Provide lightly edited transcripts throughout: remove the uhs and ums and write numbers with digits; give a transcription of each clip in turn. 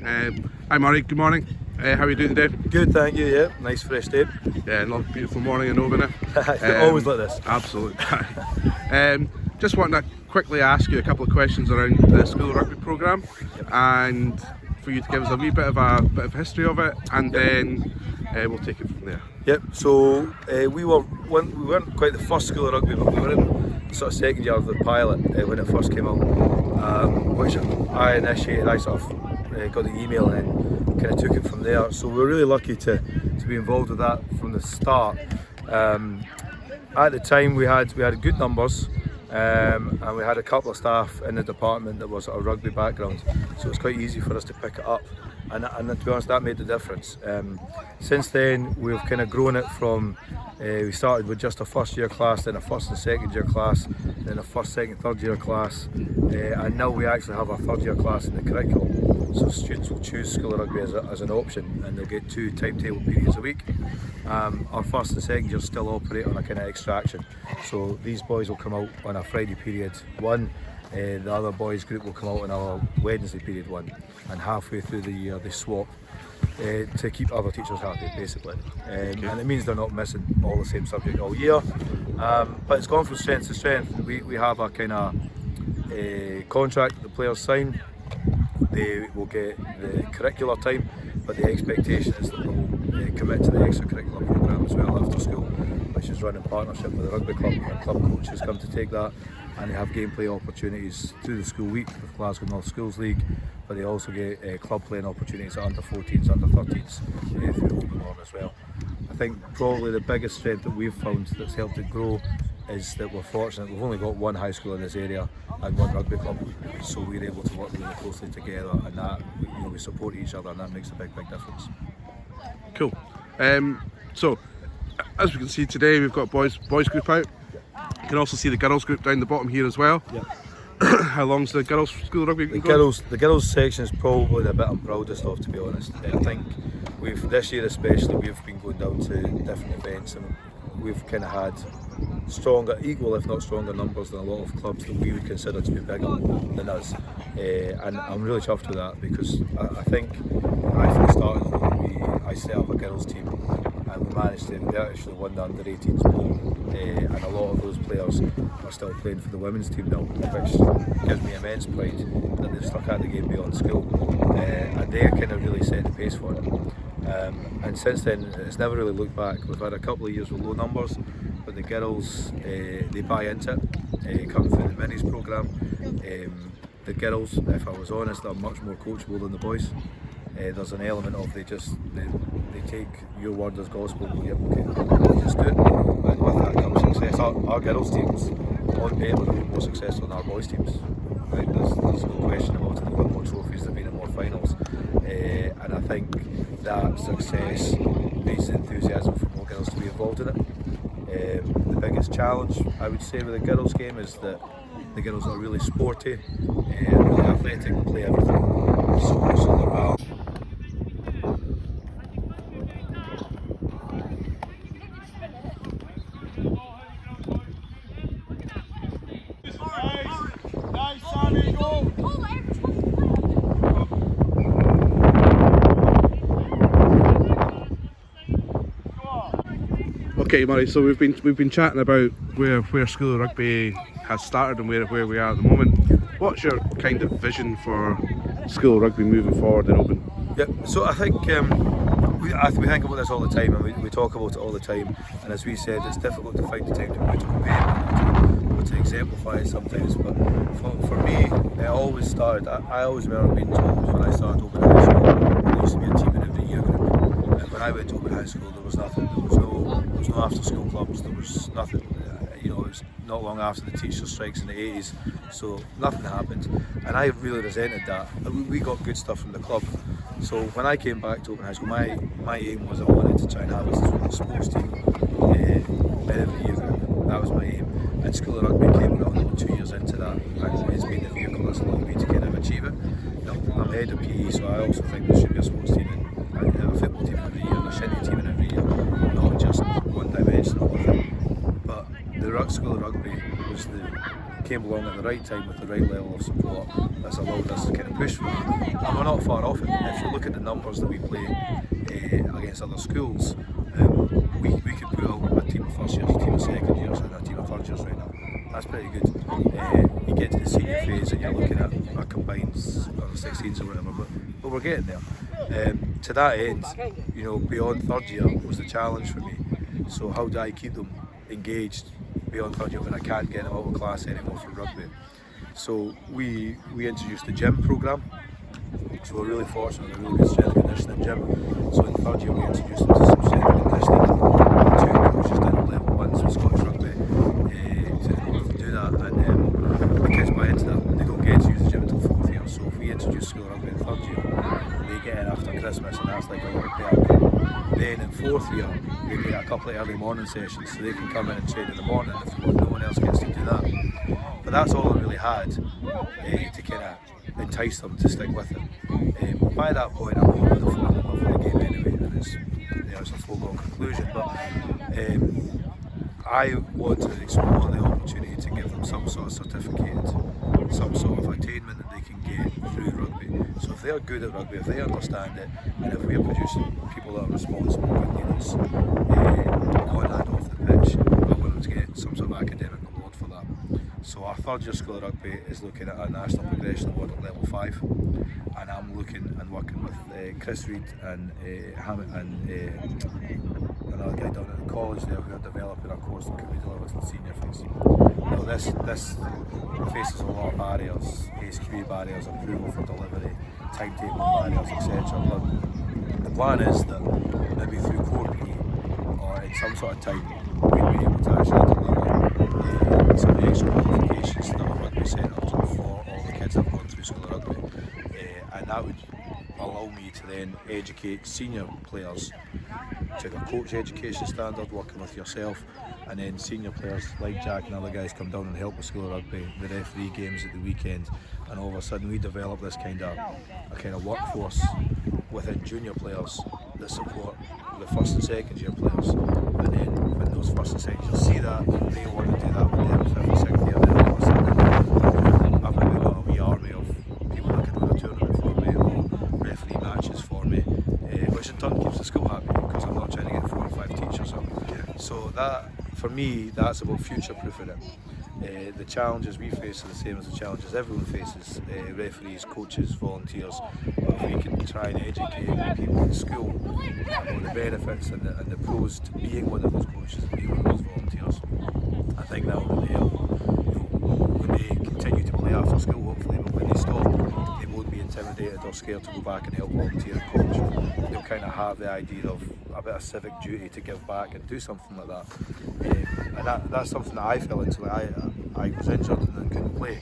Hi Murray, good morning. How are you doing today? Good, thank you. Yeah, nice fresh day. Yeah, another beautiful morning in Oban. Always like this. Absolutely. Just wanted to quickly ask you a couple of questions around the school rugby programme, and for you to give us a wee bit of history of it, and then we'll take it from there. Yep. So we weren't quite the first school of rugby, but we were in the sort of second year of the pilot when it first came out, which I initiated. I sort of got the email and then kind of took it from there. So we were really lucky to be involved with that from the start. At the time, we had good numbers. And we had a couple of staff in the department that was a rugby background, so it was quite easy for us to pick it up, and to be honest, that made the difference. Since then, we've kind of grown it from we started with just a first year class, then a first and second year class, then a first, second, third year class, and now we actually have a third year class in the curriculum. So students will choose school of rugby as an option, and they'll get 2 timetable periods a week. Our first and second years still operate on a kind of extraction, so these boys will come out on a Friday period 1, the other boys group will come out on our Wednesday period 1, and halfway through the year they swap to keep other teachers happy, basically. And it means they're not missing all the same subject all year, but it's gone from strength to strength. We have a kind of contract that the players sign. They will get the curricular time, but the expectation is that they'll commit to the extracurricular programme as well after school, which is run in partnership with the rugby club. Our club coaches come to take that, and they have gameplay opportunities through the school week with Glasgow North Schools League, but they also get club playing opportunities at under 14s, under 13s through Oban as well. I think probably the biggest strength that we've found that's helped it grow is that we're fortunate. We've only got one high school in this area and one rugby club, so we're able to work really closely together, and that we support each other, and that makes a big difference. Cool. So as we can see today, we've got boys group out. You can also see the girls group down the bottom here as well. Yep. How long's the girls school rugby been The going? girls section is probably the bit I'm proudest of, to be honest. I think this year especially, we've been going down to different events, and we've kind of had equal if not stronger numbers than a lot of clubs that we would consider to be bigger than us, and I'm really chuffed with that, because I think when I first started, I set up a girls team, and we managed to actually won the under 18s pool, and a lot of those players are still playing for the women's team now, which gives me immense pride that they've stuck at the game beyond school, and they kind of really set the pace for it. And since then, it's never really looked back. We've had a couple of years with low numbers, but the girls, they buy into it, coming through the minis programme. The girls, if I was honest, are much more coachable than the boys. There's an element of they take your word as gospel, and yep, okay, we'll just do it. And with that comes success. Our girls teams, on paper, have been more successful than our boys teams. Right? There's no question about it. They've won more trophies, they've been in more finals, and I think that success breeds the enthusiasm for more girls to be involved in it. The biggest challenge, I would say, with the girls' game is that the girls are really sporty and really athletic, play everything. So they're balanced. Okay, Murray. So we've been chatting about where school of rugby has started and where we are at the moment. What's your kind of vision for school of rugby moving forward in Oban? Yeah, so I think we think about this all the time, and we talk about it all the time. And as we said, it's difficult to find the time to put it on paper or to exemplify it sometimes. But for me, it always started. I always remember being told when I started Oban High School, there used to be a team in every year group. And when I went to Oban High School, there was nothing. There was no after school clubs. There was nothing. It was not long after the teacher strikes in the 80s, so nothing happened, and I really resented that. We got good stuff from the club, so when I came back to Oban High School, my aim was I wanted to try and have a sports team in every year group. That was my aim, and school of rugby came around 2 years into that, and it's been the vehicle that's allowed me to kind of achieve it. Now, I'm head of PE, so I also think there should be a sports team and a football team in every year, and a shinny team in every year, not just one dimensional with it. But the school of rugby was the came along at the right time with the right level of support that's allowed us to kind of push for that. And we're not far off it. If you look at the numbers that we play against other schools, we could put out a team of first years, a team of second years, and a team of third years right now. That's pretty good. You get to the senior phase and you're looking at a combined under 16s or whatever, but we're getting there. To that end, you know, beyond third year was the challenge for me. So how do I keep them engaged beyond third year when I can't get them out of class anymore for rugby? So we introduced the gym programme. So we're really fortunate, a really good strength and conditioning gym. So in third year we introduced them to some strength and conditioning. Two coaches did level 1, so Scottish Rugby, to do that. And the kids buy into that. They don't get to use the gym until fourth year. So if we introduce school rugby in third year, they get in after Christmas, and that's like a little perk. Then in fourth year, they get a couple of early morning sessions, so they can come in and train in the morning if no one else gets to do that. But that's all I really had to kind of entice them to stick with it. By that point, I'm hoping to fall in love with the game anyway, and it's a foregone conclusion. But I want to explore the opportunity to give them some sort of certificate, some sort of attainment that they can get through rugby. So if they're good at rugby, if they understand it, and if we're producing people that are responsible, good leaders, on and off the pitch, I want them to get some sort of academic reward for that. So our third year school of rugby is looking at a national progression award at level 5, and I'm looking and working with Chris Reid and another guy down at the college there who are developing a course that can be delivered to the senior phase. Now this faces a lot of barriers, HQE barriers, approval for delivery, timetable barriers, etc. But the plan is that maybe through core PE or in some sort of time we'll be able to actually deliver some extra qualifications that are rugby centred for all the kids that have gone through school of rugby, and that would allow me to then educate senior players to the coach education standard, working with yourself, and then senior players like Jack and other guys come down and help with school of rugby, the referee games at the weekend, and all of a sudden we develop this kind of workforce within junior players that support the first and second year players. And then when those first and second years see that, they want to do that with them fifth and sixth year, then all of a sudden I've maybe got a wee army of people that can run a tournament for me or referee matches for me, which in turn keeps the school happy because I'm not trying to get 4 or 5 teachers up. So that, for me, that's about future proofing it. The challenges we face are the same as the challenges everyone faces, referees, coaches, volunteers. But if we can try and educate people in school about the benefits and the pros to being one of those coaches and being one of those volunteers, I think that will really help. When they continue to play after school, hopefully, but when they stop, they won't be intimidated or scared to go back and help volunteer and coach. They'll kind of have the idea of a bit of civic duty to give back and do something like that. And that's something that I fell into. I was injured and couldn't play,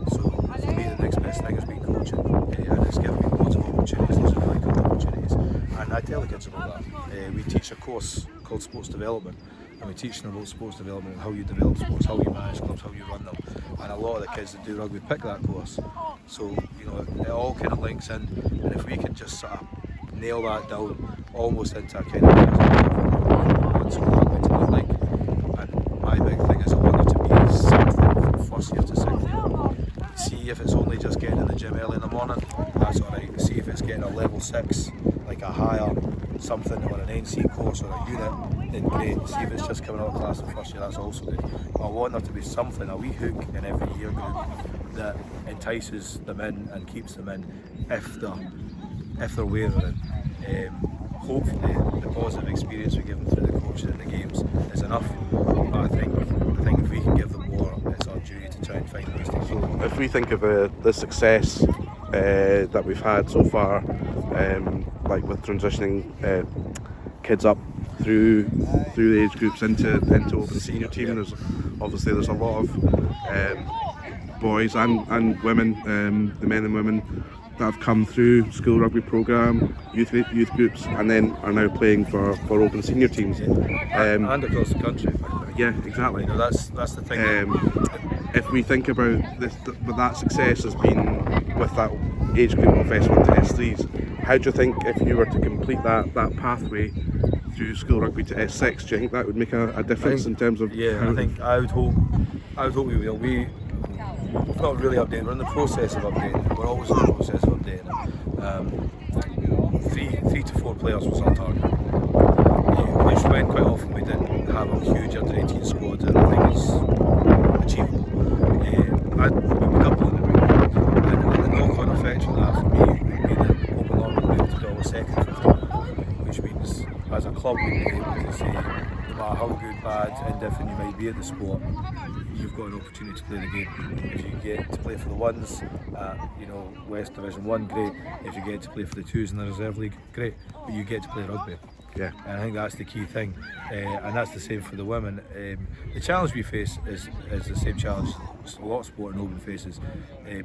so for me the next best thing has been coaching, and it's given me lots of opportunities, lots of really good opportunities, and I tell the kids about that. We teach a course called Sports Development, and we teach them about sports development and how you develop sports, how you manage clubs, how you run them, and a lot of the kids that do rugby pick that course. So you know, it all kind of links in, and if we can just sort of nail that down almost into a kind of what's rugby to look like. And my big thing is I want it to be something from first year to sixth year. See if it's only just getting in the gym early in the morning, that's alright. See if it's getting a level 6, like a higher something, or an NC course or a unit, then great. See if it's just coming out of class in first year, that's also good. I want there to be something, a wee hook in every year group that entices them in and keeps them in if they're wavering. Hopefully the positive experience we give them through the coaching and the games is enough, but I think if we can give them more, it's our duty to try and find ways to keep them. If we think of the success that we've had so far, like with transitioning kids up through the age groups into Oban senior team, there's a lot of boys and women, the men and women that have come through school rugby programme, youth groups, and then are now playing for Oban senior teams. And across the country. Yeah, exactly. You know, that's the thing. If we think about this, what that success has been with that age group of S1 to S3s, how do you think if you were to complete that pathway through school rugby to S6, do you think that would make a difference in terms of? Yeah, I would hope we will. we've not really updated. We're in the process of updating. We're always in the process of updating. 3 to 4 players was our target, which when quite often we didn't have a huge under 18 squad, and I think it's achievable. I'd be doubling it, and the knock-on effect from that for me would be that Oban would be able to build a second 15, which means as a club we'd be able to say, no matter how good, bad, indifferent you might be at the sport, you've got an opportunity to play the game. If you get to play for the ones, West Division 1, great. If you get to play for the twos in the reserve league, great. But you get to play rugby. Yeah. And I think that's the key thing, and that's the same for the women. The challenge we face is the same challenge a lot of sport in Oban faces.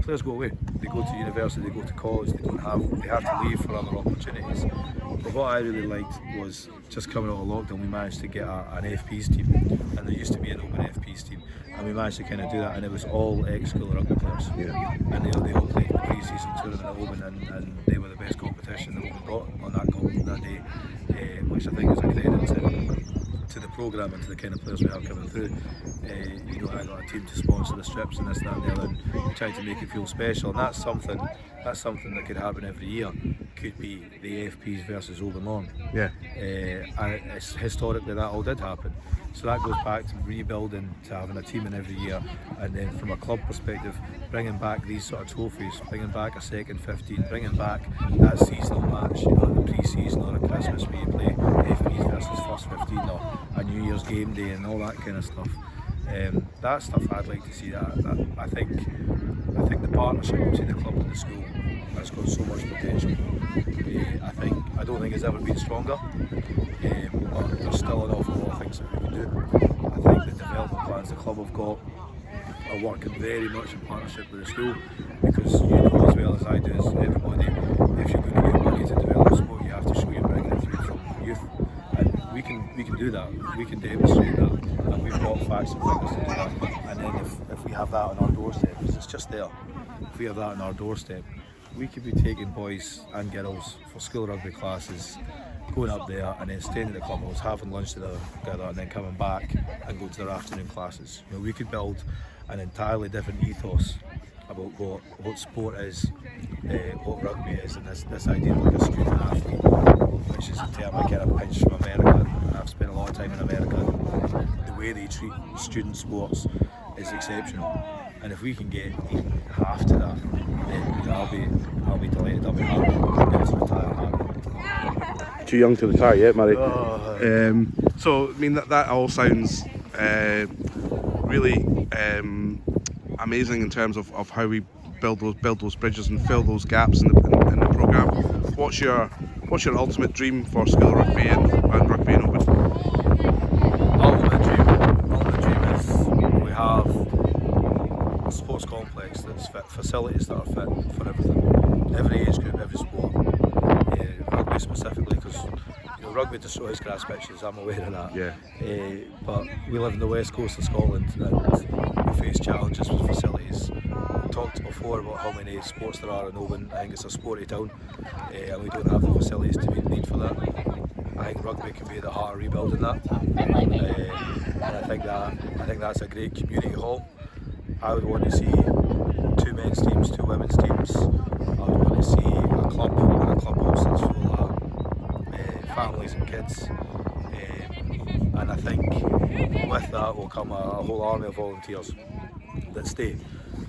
Players go away, they go to university, they go to college, they have to leave for other opportunities. But what I really liked was just coming out of lockdown, we managed to get an FPs team, and there used to be an Oban FPs team, and we managed to kind of do that, and it was all ex-school rugby players. Yeah. And they all played the pre-season tournament at Oban, and they were the best competition that Oban got on that day, which I think is a credit to the programme and to the kind of players we have coming through. I got a team to sponsor the strips and this, that and the other, and we tried to make it feel special, and that's something that could happen every year. Could be the FPs versus Oban Lawn. Yeah. And it's historically that all did happen. So that goes back to rebuilding, to having a team in every year, and then from a club perspective, bringing back these sort of trophies, bringing back a second 15, bringing back that seasonal match, the pre-season or a Christmas where you play FPs versus first 15, or a New Year's game day and all that kind of stuff. That stuff I'd like to see. That I think the partnership between the club and the school has got so much potential. I don't think it's ever been stronger, but there's still an awful lot of things that we can do. I think the development plans the club have got are working very much in partnership with the school, because you know as well as I do, as everybody, if you're going to get money to develop sport, you have to show you're bringing it through from youth, and we can do that. We can demonstrate that, and we've got facts and figures to do that. And then if we have that on our doorstep, because it's just there, if we have that on our doorstep, we could be taking boys and girls for school rugby classes, going up there and then staying at the clubhouse, having lunch together, and then coming back and going to their afternoon classes. We could build an entirely different ethos about what sport is, what rugby is, and this idea of like a student athlete, which is a term I kind of pinched from America. I've spent a lot of time in America. The way they treat student sports is exceptional, and if we can get even half to that, then I'll be delighted. I'll be happy. Get to retire happy. Too young to retire yet, Murray. Oh. I mean that all sounds really amazing in terms of how we build those bridges and fill those gaps in the programme. What's your ultimate dream for school rugby and rugby in Oban? Ultimate dream is we have a sports complex that's fit, facilities that are fit for everything, every age group, every sport. Rugby specifically, because rugby destroys grass pitches, I'm aware of that. Yeah. But we live in the west coast of Scotland, and we face challenges with facilities. We talked before about how many sports there are in Oban. I think it's a sporty town, and we don't have the facilities to meet the need for that. I think rugby can be at the heart of rebuilding that, and I think that's a great community hall. I would want to see 2 men's teams, 2 women's teams. I would want to see a club and a clubhouse that's full of families and kids, and I think with that will come a whole army of volunteers that stay.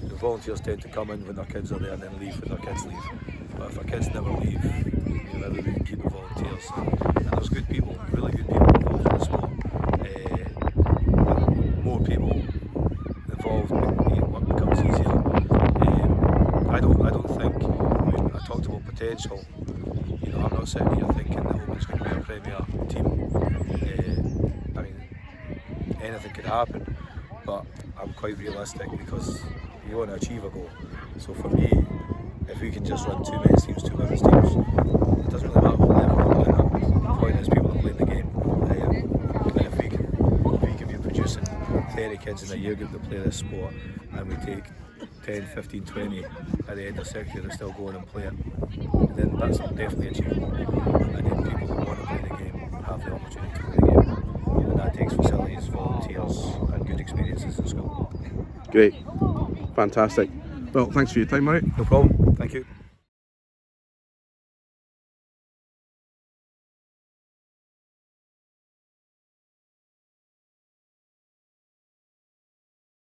The volunteers tend to come in when their kids are there and then leave when their kids leave. But if our kids never leave, maybe we can keep the volunteers. And there's good people, really good people involved in the sport. More people involved, work becomes easier. I don't think. I talked about potential. I'm not sitting here thinking that Oban's going to be a premier team. Anything could happen, but I'm quite realistic because you want to achieve a goal. So for me, if we can just run 2 men's teams, 2 women's teams, it doesn't really matter what level we're playing at. The point is people are playing the game. And if we can be producing 30 kids in a year group that play this sport, and we take 10, 15, 20 at the end of second year that still go on and play it, then that's definitely achievable. And then people that want to play the game have the opportunity to play the game. And that takes facilities, volunteers and good experiences in school. Great. Fantastic. Well, thanks for your time, Murray. No problem. Thank you.